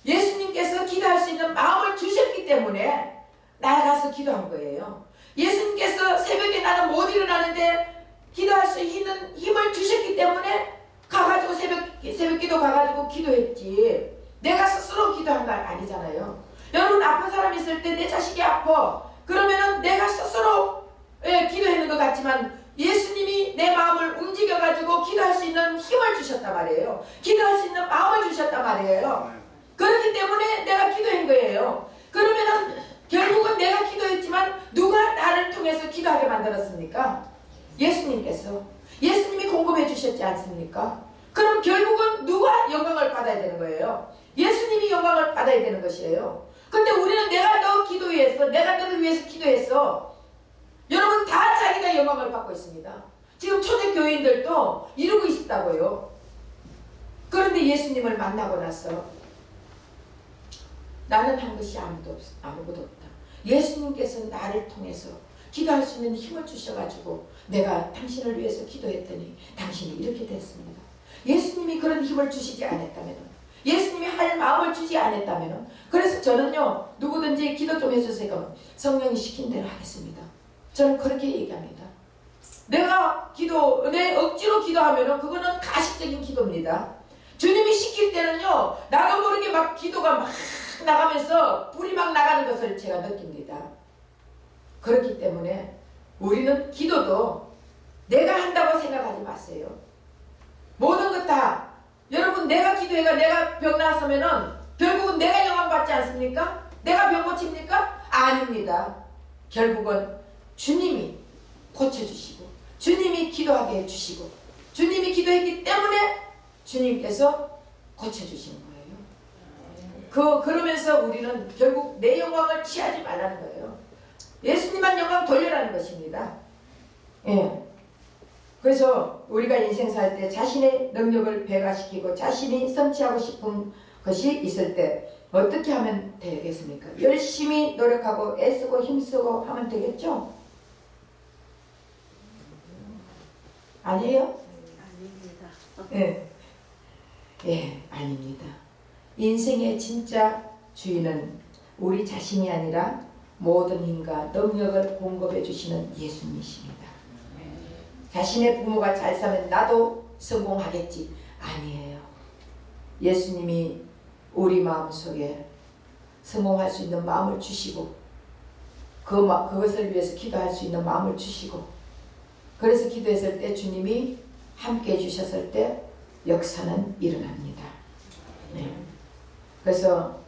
예수님께서 기도할 수 있는 마음을 주셨기 때문에 나가서 기도한 거예요. 예수님께서 새벽에 나는 못 일어나는데 기도할 수 있는 힘을 주셨기 때문에 가가지고 새벽 기도 가가지고 기도했지. 내가 스스로 기도한 건 아니잖아요. 여러분 아픈 사람 있을 때 내 자식이 아파. 그러면은 내가 스스로 기도했는 것 같지만 예수님이 내 마음을 움직여가지고 기도할 수 있는 힘을 주셨단 말이에요. 기도할 수 있는 마음을 주셨단 말이에요. 그렇기 때문에 내가 기도한 거예요. 그러면은 결국은 내가 기도했지만 누가 나를 통해서 기도하게 만들었습니까? 예수님께서. 예수님이 공급해 주셨지 않습니까? 그럼 결국은 누가 영광을 받아야 되는 거예요? 예수님이 영광을 받아야 되는 것이에요. 근데 우리는 내가 너 기도했어. 내가 너를 위해서 기도했어. 여러분 다 자기가 영광을 받고 있습니다. 지금 초대교인들도 이루고 있다고요. 그런데 예수님을 만나고 나서 나는 한 것이 아무것도 없다. 예수님께서 나를 통해서 기도할 수 있는 힘을 주셔가지고 내가 당신을 위해서 기도했더니 당신이 이렇게 됐습니다. 예수님이 그런 힘을 주시지 않았다면, 예수님이 할 마음을 주지 않았다면, 그래서 저는요, 누구든지 기도 좀 해주세요. 성령이 시킨 대로 하겠습니다. 저는 그렇게 얘기합니다. 내가 내 억지로 기도하면은 그거는 가식적인 기도입니다. 주님이 시킬 때는요, 나도 모르게 막 기도가 막 나가면서 불이 막 나가는 것을 제가 느낍니다. 그렇기 때문에 우리는 기도도 내가 한다고 생각하지 마세요. 모든 것 다 여러분 내가 기도해가 내가 병 나았으면은 결국은 내가 영광 받지 않습니까? 내가 병 고칩니까? 아닙니다. 결국은 주님이 고쳐주시고 주님이 기도하게 해주시고 주님이 기도했기 때문에 주님께서 고쳐주시는 거예요. 그러면서 우리는 결국 내 영광을 취하지 말라는 거예요. 예수님만 영광 돌려라는 것입니다. 예. 그래서 우리가 인생 살 때 자신의 능력을 배가시키고 자신이 성취하고 싶은 것이 있을 때 어떻게 하면 되겠습니까? 열심히 노력하고 애쓰고 힘쓰고 하면 되겠죠? 아니에요? 아닙니다. 예. 예, 아닙니다. 인생의 진짜 주인은 우리 자신이 아니라 모든 힘과 능력을 공급해 주시는 예수님이십니다. 자신의 부모가 잘 사면 나도 성공하겠지. 아니에요. 예수님이 우리 마음속에 성공할 수 있는 마음을 주시고 그것을 위해서 기도할 수 있는 마음을 주시고 그래서 기도했을 때 주님이 함께 해주셨을 때 역사는 일어납니다. 네. 그래서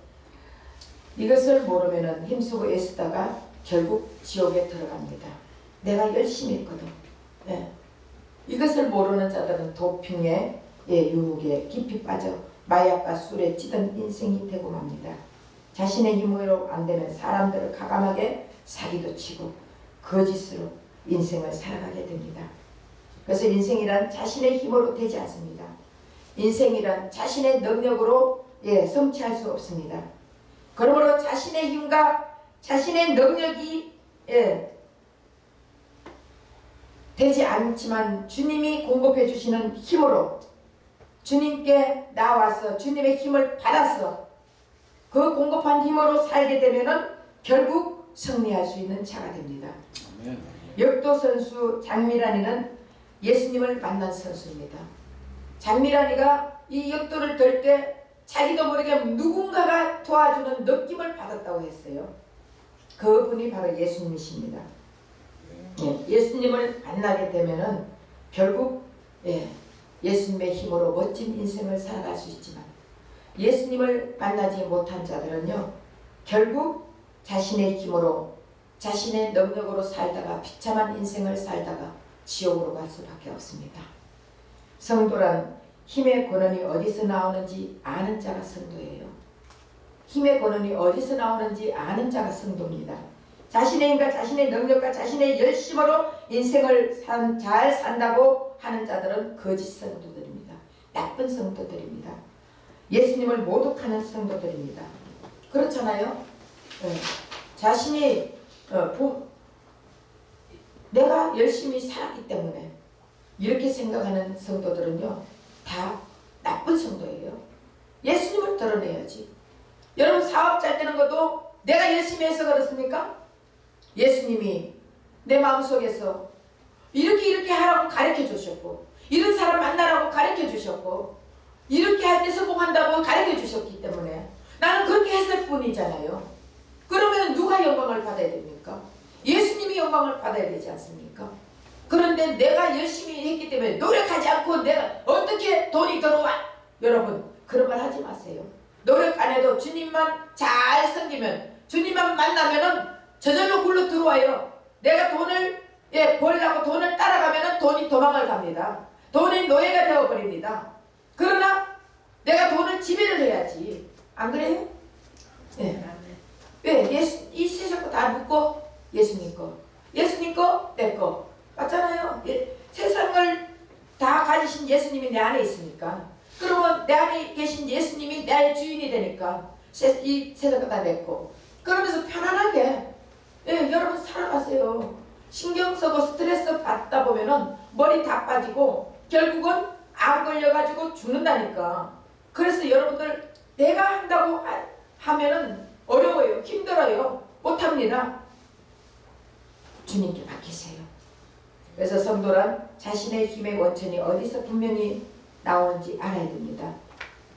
이것을 모르면 힘쓰고 애쓰다가 결국 지옥에 들어갑니다. 내가 열심히 했거든. 네. 이것을 모르는 자들은 도핑에 유혹에 깊이 빠져 마약과 술에 찌든 인생이 되고 맙니다. 자신의 힘으로 안 되면 사람들을 가감하게 사기도 치고 거짓으로 인생을 살아가게 됩니다. 그래서 인생이란 자신의 힘으로 되지 않습니다. 인생이란 자신의 능력으로 성취할 수 없습니다. 그러므로 자신의 힘과 자신의 능력이 되지 않지만 주님이 공급해 주시는 힘으로 주님께 나와서 주님의 힘을 받아서 그 공급한 힘으로 살게 되면은 결국 승리할 수 있는 자가 됩니다. 아멘. 역도 선수 장미란이는 예수님을 만난 선수입니다. 장미란이가 이 역도를 들 때 자기도 모르게 누군가가 도와주는 느낌을 받았다고 했어요. 그분이 바로 예수님이십니다. 예수님을 만나게 되면은 결국 예수님의 힘으로 멋진 인생을 살아갈 수 있지만 예수님을 만나지 못한 자들은요 결국 자신의 힘으로 자신의 능력으로 살다가 비참한 인생을 살다가 지옥으로 갈 수밖에 없습니다. 성도란 힘의 근원이 어디서 나오는지 아는 자가 성도예요. 힘의 근원이 어디서 나오는지 아는 자가 성도입니다. 자신의 힘과 자신의 능력과 자신의 열심으로 인생을 잘 산다고 하는 자들은 거짓 성도들입니다. 나쁜 성도들입니다. 예수님을 모독하는 성도들입니다. 그렇잖아요. 자신이 내가 열심히 살았기 때문에 이렇게 생각하는 성도들은요 다 나쁜 성도예요. 예수님을 드러내야지. 여러분 사업 잘 되는 것도 내가 열심히 해서 그렇습니까? 예수님이 내 마음속에서 이렇게 하라고 가르쳐 주셨고 이런 사람 만나라고 가르쳐 주셨고 이렇게 할 때 성공한다고 가르쳐 주셨기 때문에 나는 그렇게 했을 뿐이잖아요. 그러면 누가 영광을 받아야 됩니까? 예수님이 영광을 받아야 되지 않습니까? 그런데 내가 열심히 했기 때문에 노력하지 않고 내가 어떻게 돈이 들어와? 여러분 그런 말 하지 마세요. 노력 안 해도 주님만 잘 섬기면 주님만 만나면은 저절로 굴러 들어와요. 내가 돈을 벌려고 돈을 따라가면은 돈이 도망을 갑니다. 돈의 노예가 되어버립니다. 그러나 내가 돈을 지배를 해야지. 안 그래요? 네. 왜? 이 세상 거 다 누구? 예수님 거. 예수님 거, 내 거. 맞잖아요. 세상을 다 가지신 예수님이 내 안에 있으니까. 그러면 내 안에 계신 예수님이 내 주인이 되니까 이 세상 거 다 내 거. 그러면서 편안하게 여러분 살아가세요. 신경 쓰고 스트레스 받다 보면은 머리 다 빠지고 결국은 암 걸려가지고 죽는다니까. 그래서 여러분들 내가 한다고 하면은 어려워요. 힘들어요. 못합니다. 주님께 맡기세요. 그래서 성도란 자신의 힘의 원천이 어디서 분명히 나오는지 알아야 됩니다.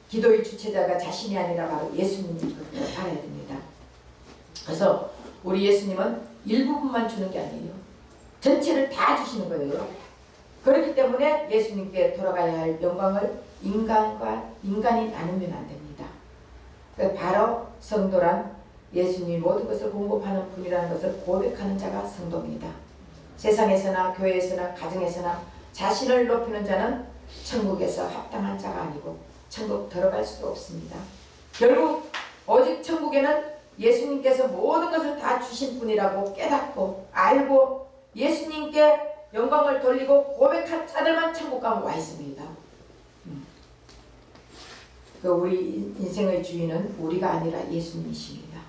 기도의 주체자가 자신이 아니라 바로 예수님인 것을 알아야 됩니다. 그래서 우리 예수님은 일부분만 주는 게 아니에요. 전체를 다 주시는 거예요. 그렇기 때문에 예수님께 돌아가야 할 영광을 인간이 나누면 안 됩니다. 바로 성도란 예수님이 모든 것을 공급하는 분이라는 것을 고백하는 자가 성도입니다. 세상에서나 교회에서나 가정에서나 자신을 높이는 자는 천국에서 합당한 자가 아니고 천국 들어갈 수도 없습니다. 결국 오직 천국에는 예수님께서 모든 것을 다 주신 분이라고 깨닫고 알고 예수님께 영광을 돌리고 고백한 자들만 천국 가면 와 있습니다. 그 우리 인생의 주인은 우리가 아니라 예수님이십니다.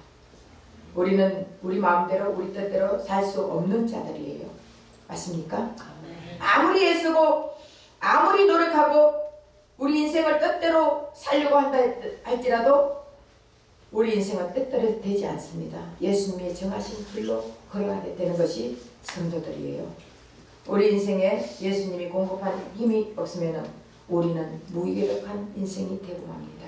우리는 우리 마음대로 우리 뜻대로 살 수 없는 자들이에요. 맞습니까? 아무리 애쓰고 아무리 노력하고 우리 인생을 뜻대로 살려고 한다 할지라도 우리 인생은 뜻대로 되지 않습니다. 예수님이 정하신 길로 걸어가게 되는 것이 성도들이에요. 우리 인생에 예수님이 공급한 힘이 없으면 우리는 무기력한 인생이 되고 맙니다.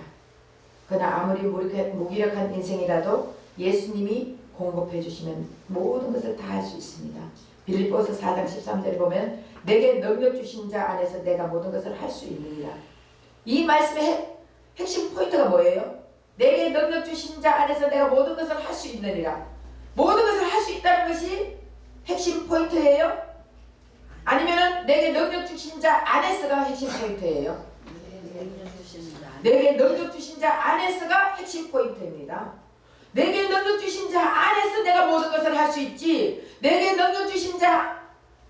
그러나 아무리 무기력한 인생이라도 예수님이 공급해 주시면 모든 것을 다 할 수 있습니다. 빌립보서 4장 13절에 보면 내게 능력 주신 자 안에서 내가 모든 것을 할 수 있느니라. 이 말씀의 핵심 포인트가 뭐예요? 내게 능력 주신 자 안에서 내가 모든 것을 할 수 있느니라. 모든 것을 할 수 있다는 것이 핵심 포인트예요? 아니면은 내게 능력 주신 자 안에서가 핵심 포인트예요? 내게 능력 주신 자 안에서가 핵심 포인트입니다. 내게 능력 주신 자 안에서 내가 모든 것을 할 수 있지, 내게 능력 주신 자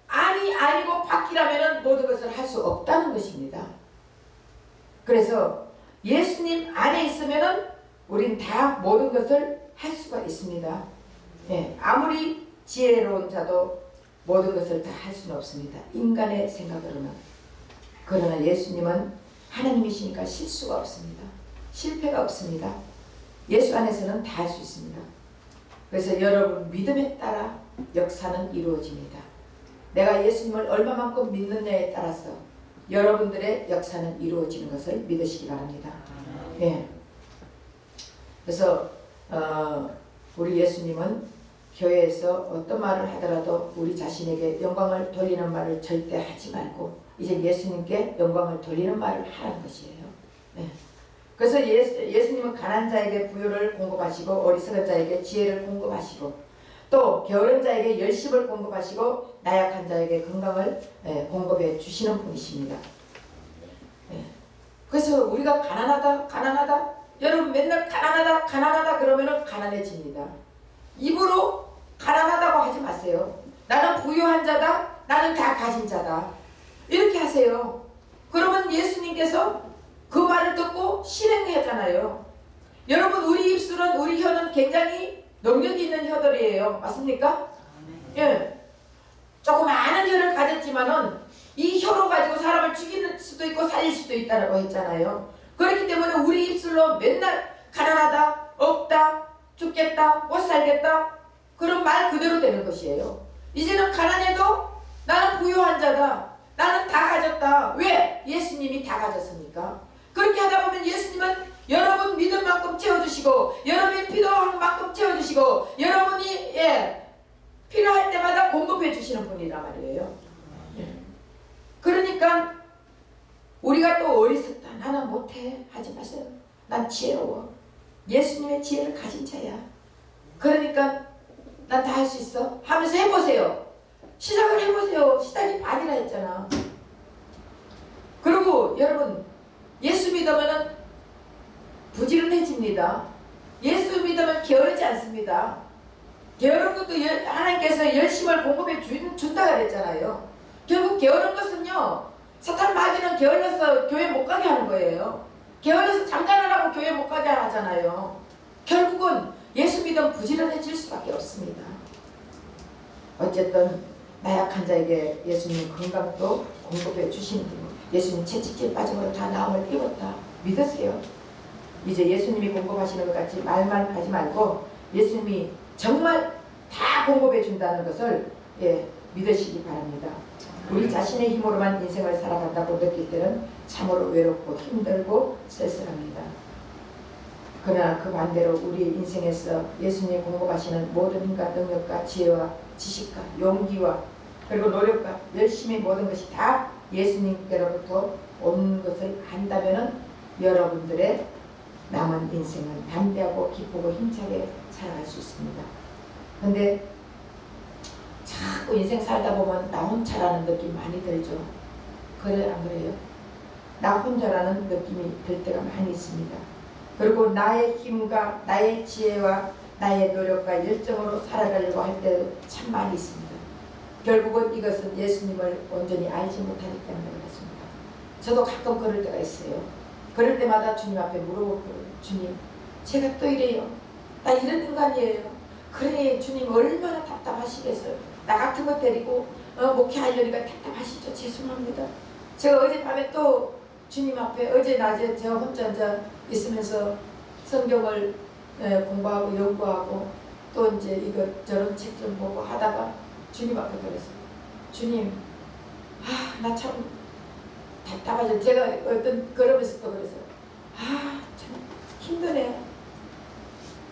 아니고 밖이라면 모든 것을 할 수 없다는 것입니다. 그래서 예수님 안에 있으면은 우린 다 모든 것을 할 수가 있습니다. 아무리 지혜로운 자도 모든 것을 다 할 수는 없습니다. 인간의 생각으로는. 그러나 예수님은 하나님이시니까 실수가 없습니다. 실패가 없습니다. 예수 안에서는 다 할 수 있습니다. 그래서 여러분 믿음에 따라 역사는 이루어집니다. 내가 예수님을 얼마만큼 믿느냐에 따라서 여러분들의 역사는 이루어지는 것을 믿으시기 바랍니다. 그래서 우리 예수님은 교회에서 어떤 말을 하더라도 우리 자신에게 영광을 돌리는 말을 절대 하지 말고 이제 예수님께 영광을 돌리는 말을 하라는 것이에요. 그래서 예수님은 가난한 자에게 부유를 공급하시고 어리석은 자에게 지혜를 공급하시고 또 게으른 자에게 열심을 공급하시고 나약한 자에게 건강을 공급해 주시는 분이십니다. 그래서 우리가 가난하다 여러분 맨날 가난하다 그러면 가난해집니다. 입으로 가난하다고 하지 마세요. 나는 부유한 자다, 나는 다 가진 자다, 이렇게 하세요. 그러면 예수님께서 그 말을 듣고 실행하잖아요. 여러분 우리 입술은 우리 혀는 굉장히 능력이 있는 혀들이에요. 맞습니까? 조그마한 혀를 가졌지만은 이 혀로 가지고 사람을 죽일 수도 있고 살릴 수도 있다고 했잖아요. 그렇기 때문에 우리 입술로 맨날 가난하다, 없다, 죽겠다, 못 살겠다 그런 말 그대로 되는 것이에요. 이제는 가난해도 나는 부유한 자다, 나는 다 가졌다. 왜? 예수님이 다 가졌으니까. 그렇게 하다 보면 예수님은 여러분 믿음 만큼 채워주시고 여러분이 필요한 만큼 채워주시고 여러분이 필요할 때마다 공급해 주시는 분이란 말이에요. 그러니까 우리가 또 어리석다, 나는 못해 하지 마세요. 난 지혜로워. 예수님의 지혜를 가진 자야. 그러니까 난 다 할 수 있어 하면서 해보세요. 시작을 해보세요. 시작이 반이라 했잖아. 그리고 여러분 예수 믿으면은 부지런해집니다. 예수 믿으면 게으르지 않습니다. 게으른 것도 하나님께서 열심을 공급해 준다 그랬잖아요. 결국 게으른 것은요, 사탄 마귀는 게을러서 교회 못 가게 하는 거예요. 게을러서 잠깐하라고 교회 못 가게 하잖아요. 결국은 예수 믿으면 부지런해질 수밖에 없습니다. 어쨌든 나약한 자에게 예수님 건강도 공급해 주신 분, 예수님 채찍질 빠짐으로 다 나음을 입었다 믿으세요. 이제 예수님이 공급하시는 것 같이 말만 하지 말고 예수님이 정말 다 공급해 준다는 것을 믿으시기 바랍니다. 우리 자신의 힘으로만 인생을 살아간다고 느낄 때는 참으로 외롭고 힘들고 쓸쓸합니다. 그러나 그 반대로 우리 인생에서 예수님이 공급하시는 모든 힘과 능력과 지혜와 지식과 용기와 그리고 노력과 열심히 모든 것이 다 예수님께로부터 온 것을 안다면 여러분들의 남은 인생은 담대하고 기쁘고 힘차게 살아갈 수 있습니다. 근데 자꾸 인생 살다 보면 나 혼자라는 느낌 많이 들죠. 그래 안 그래요? 나 혼자라는 느낌이 들 때가 많이 있습니다. 그리고 나의 힘과 나의 지혜와 나의 노력과 열정으로 살아가려고 할 때도 참 많이 있습니다. 결국은 이것은 예수님을 온전히 알지 못하기 때문에 그렇습니다. 저도 가끔 그럴 때가 있어요. 그럴 때마다 주님 앞에 물어보고요. 주님, 제가 또 이래요. 나 이런 인간이에요. 그래 주님 얼마나 답답하시겠어요. 나 같은 거 데리고 목회하려니까 답답하시죠. 죄송합니다. 제가 어젯밤에 또 주님 앞에 어제 낮에 제가 혼자 앉아 있으면서 성경을 공부하고 연구하고 또 이제 이것저런 책 좀 보고 하다가 주님 앞에 그랬어요. 주님, 나 참 답답하죠. 제가 어떤 그러면서 또 그랬어요. 참 힘드네.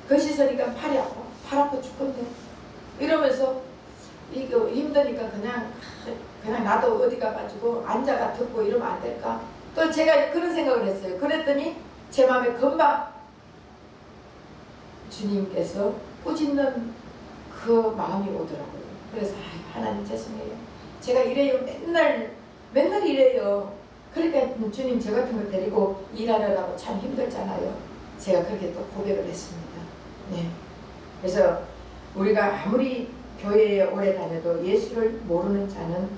거시 서니까 팔이 아파. 팔 아파 죽겠네. 이러면서 이거 힘드니까 그냥 나도 어디 가가지고 앉아가 듣고 이러면 안 될까? 또 제가 그런 생각을 했어요. 그랬더니 제 마음에 금방 주님께서 꾸짖는 그 마음이 오더라고요. 그래서 하나님 죄송해요. 제가 이래요. 맨날 이래요. 그러니까 주님 저 같은 거 데리고 일하느라고 참 힘들잖아요. 제가 그렇게 또 고백을 했습니다. 네. 그래서 우리가 아무리 교회에 오래 다녀도 예수를 모르는 자는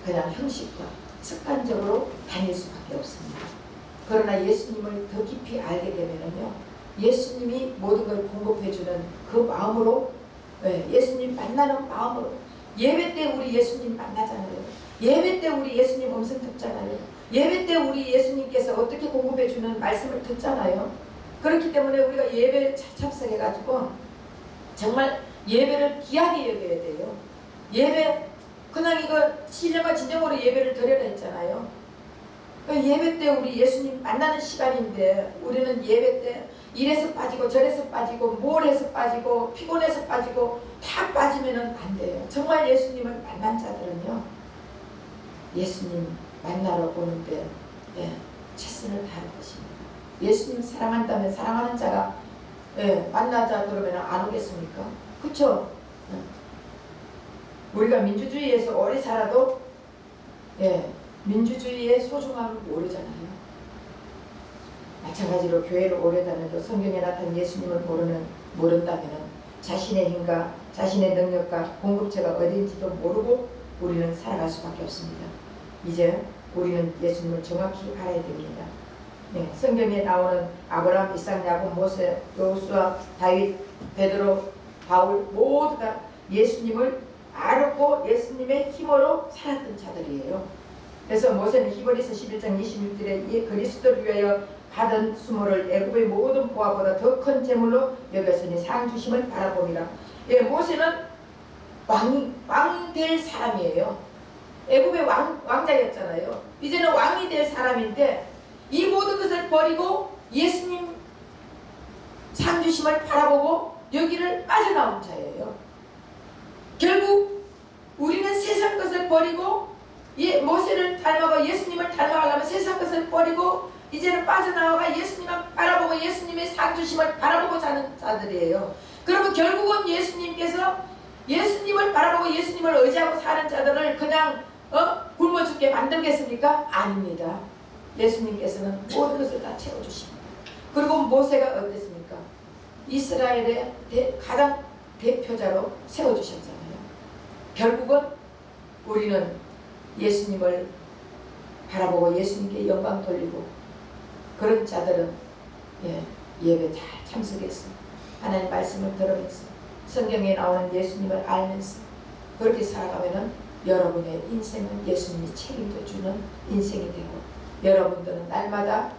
그냥 형식과 습관적으로 다닐 수밖에 없습니다. 그러나 예수님을 더 깊이 알게 되면요, 예수님이 모든 걸 공급해주는 그 마음으로, 예수님 만나는 마음으로, 예배 때 우리 예수님 만나잖아요. 예배 때 우리 예수님 음성 듣잖아요. 예배 때 우리 예수님께서 어떻게 공급해주는 말씀을 듣잖아요. 그렇기 때문에 우리가 예배에 참석해가지고 정말 예배를 귀하게 여겨야 돼요. 예배, 그냥 이거 신령과 진정으로 예배를 드려라 했잖아요. 예배 때 우리 예수님 만나는 시간인데 우리는 예배 때 이래서 빠지고 저래서 빠지고 뭘 해서 빠지고 피곤해서 빠지고 다 빠지면 안 돼요. 정말 예수님을 만난 자들은요, 예수님 만나러 오는데 최선을 다할 것입니다. 예수님 사랑한다면 사랑하는 자가 만나자 그러면 안 오겠습니까? 그렇죠? 우리가 민주주의에서 오래 살아도 민주주의의 소중함을 모르잖아요. 마찬가지로 교회를 오래 다녀도 성경에 나타난 예수님을 모른다면 자신의 힘과 자신의 능력과 공급처가 어디인지도 모르고 우리는 살아갈 수밖에 없습니다. 이제 우리는 예수님을 정확히 알아야 됩니다. 성경에 나오는 아브라함, 이삭, 야곱, 모세, 여호수아, 다윗, 베드로, 바울 모두 다 예수님을 알았고 예수님의 힘으로 살았던 자들이에요. 그래서 모세는 히브리서 11장 26절에 그리스도를 위하여 받은 수모를 애굽의 모든 보화보다 더 큰 재물로 여겼으니 상 주심을 바라봅니다. 모세는 왕이 될 사람이에요. 애굽의 왕자였잖아요. 이제는 왕이 될 사람인데 이 모든 것을 버리고 예수님 상 주심을 바라보고 여기를 빠져나온 자예요. 결국 우리는 세상 것을 버리고 모세를 닮아가 예수님을 닮아가려면 세상 것을 버리고 이제는 빠져나와가 예수님을 바라보고 예수님의 상 주심을 바라보고 사는 자들이에요. 그러면 결국은 예수님께서 예수님을 바라보고 예수님을 의지하고 사는 자들을 그냥 굶어 죽게 만들겠습니까? 아닙니다. 예수님께서는 모든 것을 다 채워주십니다. 그리고 모세가 어땠습니까? 이스라엘의 가장 대표자로 세워주셨잖아요. 결국은 우리는 예수님을 바라보고 예수님께 영광 돌리고 그런 자들은 예배 잘 참석해서 하나님 말씀을 들으면서 성경에 나오는 예수님을 알면서 그렇게 살아가면은 여러분의 인생은 예수님이 책임져 주는 인생이 되고 여러분들은 날마다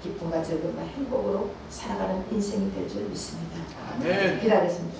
기쁨과 즐거움과 행복으로 살아가는 인생이 될 줄 믿습니다. 아멘. 기도하겠습니다.